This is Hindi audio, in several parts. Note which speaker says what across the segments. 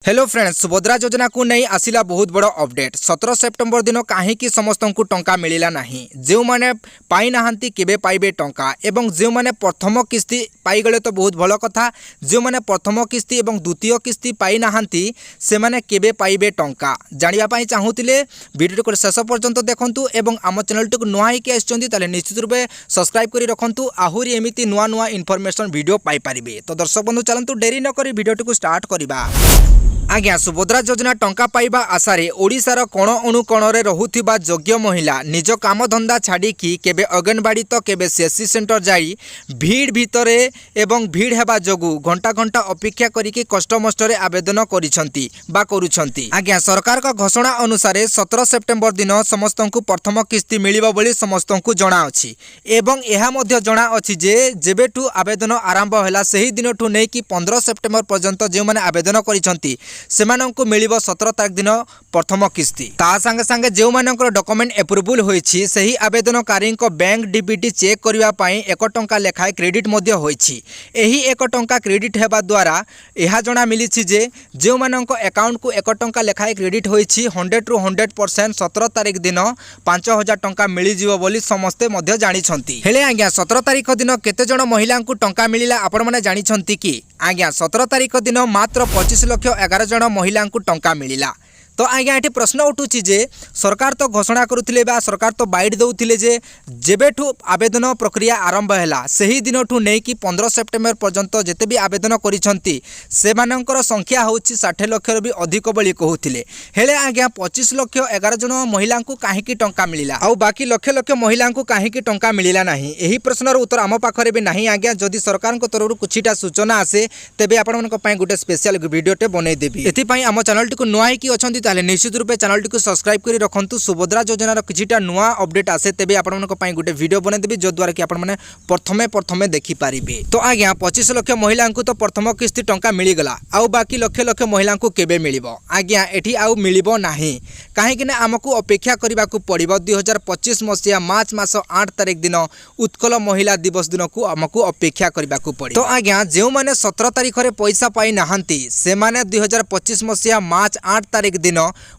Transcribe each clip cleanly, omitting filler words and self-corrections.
Speaker 1: हेलो फ्रेंड्स, सुभद्रा योजना को नहीं आसिला बहुत बड़ अपडेट। 17 सेप्टेम्बर दिन कहीं समस्त को टंका मिलला नहीं। जो माने पाई नाहांती केबे पाइबे टंका एवं जो माने प्रथम किस्ती पाइगले तो बहुत भल कथा। जो माने प्रथम किस्ती एवं द्वितीय किस्ती पाई नाहांती से माने केबे पाइबे टंका जानिबा पाई चाहूतिले वीडियो को शेष पर्यंत देखंतु एवं आम चैनल टिक नुआ ही आछंती ताले निश्चित रूपे सब्सक्राइब करी रखंतु। आहुरी एमिति नुआ नुआ इनफॉरमेशन वीडियो पाई परिबे। तो दर्शक बंधु चलंतु डेरी न करी वीडियो टिक स्टार्ट करिबा। आज्ञा सुभद्रा योजना टंका पाइबा आशारे ओडिशार कोण अनुकोणरे रहुथिबा योग्य महिला निज काम धंदा छाड़िकी केबे अंगनवाड़ी तो केबे सीएससी सेंटर जाई भीड़ भितरे एवं भीड़ हेबा जोगु घंटा घंटा अपेक्षा करिके कष्टमष्टरे आवेदन करिसंती बा करूछंती। आज्ञा सरकार का घोषणा अनुसार 17 सेप्टेम्बर दिन समस्त को प्रथम किस्ती मिलिबो बोली समस्त को जणा अछि एवं एहा मध्ये जणा अछि जे जेबेठु आवेदन आरंभ होला सही दिनठु नै कि 15 सेप्टेम्बर पर्यंत जे माने आवेदन करिसंती सेमानंकु मिलिबो 17 तारिख दिन प्रथम किस्ती। ता संगे संगे जो मानकर डॉक्यूमेंट एप्रूवल होईछि सही आवेदनकारी बैंक डीबीटी चेक करिवा पई 1 टंका लेखाय क्रेडिट मध्ये होईछि। एही 1 टंका क्रेडिट हेबा द्वारा एहा जणा मिलिछि जे जो मानक अकाउंट को 1 टंका लेखाय क्रेडिट होईछि 100 टू 100% 17 तारिख दिन 5000 टंका मिली जिवो बोली समस्ते मध्ये जानि छंती। हेले आज्ञा 17 तारिख दिन केते जण महिला को टंका मिलिला आपण माने जानि छंती कि? आज्ञा 17 तारिख दिन मात्र 25 लाख 11 जण महिला को टंका मिलिला। तो आज्ञा ये प्रश्न उठुची जे सरकार तो घोषणा करुथिले बा सरकार तो बाइट दउथिले जे जेबेठु आवेदन प्रक्रिया आरंभ हैला सही दिनठु नै कि 15 सेप्टेम्बर पर्यंत जेते भी आवेदन करिसंती सेमानंकर संख्या होछि 60 लाख रो भी अधिक बोली कहउथिले। हेले आज्ञा 25 लाख 11 जण महिला को काहे कि टंका मिलिला आ बाकी लाख लाख महिला को काहे कि टंका मिलिला नाही एही प्रश्नर उत्तर आम पाखरे भी नाही। आज्ञा जदि सरकार को तरफ कुछिटा सूचना आसे तेबे आपण मनक पई गुटे स्पेशल वीडियोटे बनै देबी। एथि पई आम चैनल टिक नुआ कि अछंती ताले निश्चित रूपे चैनल टिक सब्सक्राइब करी रखंतु। सुभद्रा योजनार किछिटा नुआ अपडेट आसे तेबे आपण मनक पई गुटे वीडियो बनै देबी जो द्वारा कि आपण माने प्रथमे देखि पारिबे। तो आज्ञा 25 लाख महिला को तो प्रथम किस्ती टंका मिली गला आ बाकी लाख लाख महिला को केबे मिलिबो? आज्ञा एठी आउ मिलिबो नाही काहे कि ना हमकु अपेक्षा करिबा को पड़िबो 2025 मसिया मार्च मास 8 तारिख दिन उत्कल महिला दिवस दिन को हमकु अपेक्षा करिबा को पड़ी। तो आज्ञा जो माने 17 तारिख रे पैसा पाई नाहंती से माने 2025 मसिया मार्च 8 तारिख दिन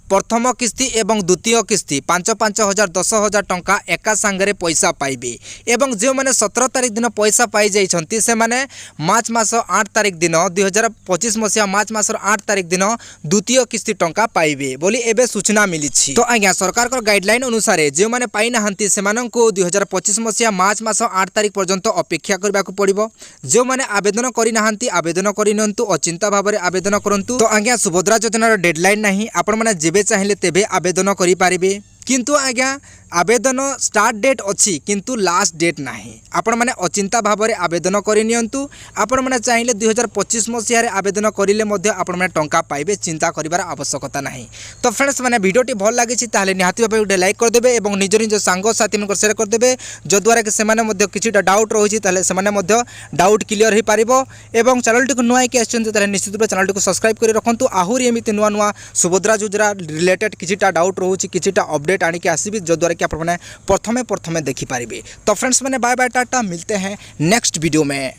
Speaker 1: प्रथम किस्ती एवं द्वितीय किस्ती 5,000 10,000 टंका एका संगे पैसा पाइबे एवं जो माने 17 तारिख दिन पैसा पाई जाइछंती से माने मार्च मास 8 तारिख दिन 2025 मसिया मार्च मास 8 तारिख दिन द्वितीय किस्ती टंका पाइबे बोली एबे सूचना मिलिछि। तो आज्ञा सरकार का गाइडलाइन अनुसार जो माने पाई नाहंती सेमानंको 2025 मसिया मार्च मास 8 तारिख पर्यंत अपेक्षा करबा को पड़िबो। जो माने आवेदन करि नाहंती आवेदन करि नंतु अचिंता भाबरे आवेदन करंतु। तो आज्ञा सुभद्रा योजनार डेडलाइन नाही आपण माने जेबे चाहिले तेबे आवेदन करि पारिबे किंतु आज्ञा आवेदन स्टार्ट डेट अच्छी किंतु लास्ट डेट नाही। आपण माने अचिंता भाबरे आवेदन करि नियंतु। आपण माने चाहिले 2025 मसिया रे आवेदन करिले मध्ये आपण माने टंका पाइबे चिंता करिवार आवश्यकता नाही। तो फ्रेंड्स माने वीडियोटी भल लागिछि ताले निहाती भाबे उडे लाइक कर देबे एवं निज निज सांग साथी मन शेयर कर देबे जो द्वारा कि सेमाने मध्ये किछिटा डाउट रहिछि ताले सेमाने मध्ये डाउट क्लियर हे पारिबो एवं चैनल टिक नुआ कि आछन ताले निश्चित रूपे चैनल टिक सब्सक्राइब करि रखंतु। आहुरी एमिति नुआ नुआ सुभद्रा योजना रिलेटेड किछिटा डाउट रहुछि किछिटा अपडेट आनी के आसीबी जो द्वारा कि आप प्रथमे देखि पारिबे। तो फ्रेंड्स मैंने बाय बाय टाटा मिलते हैं नेक्स्ट वीडियो में।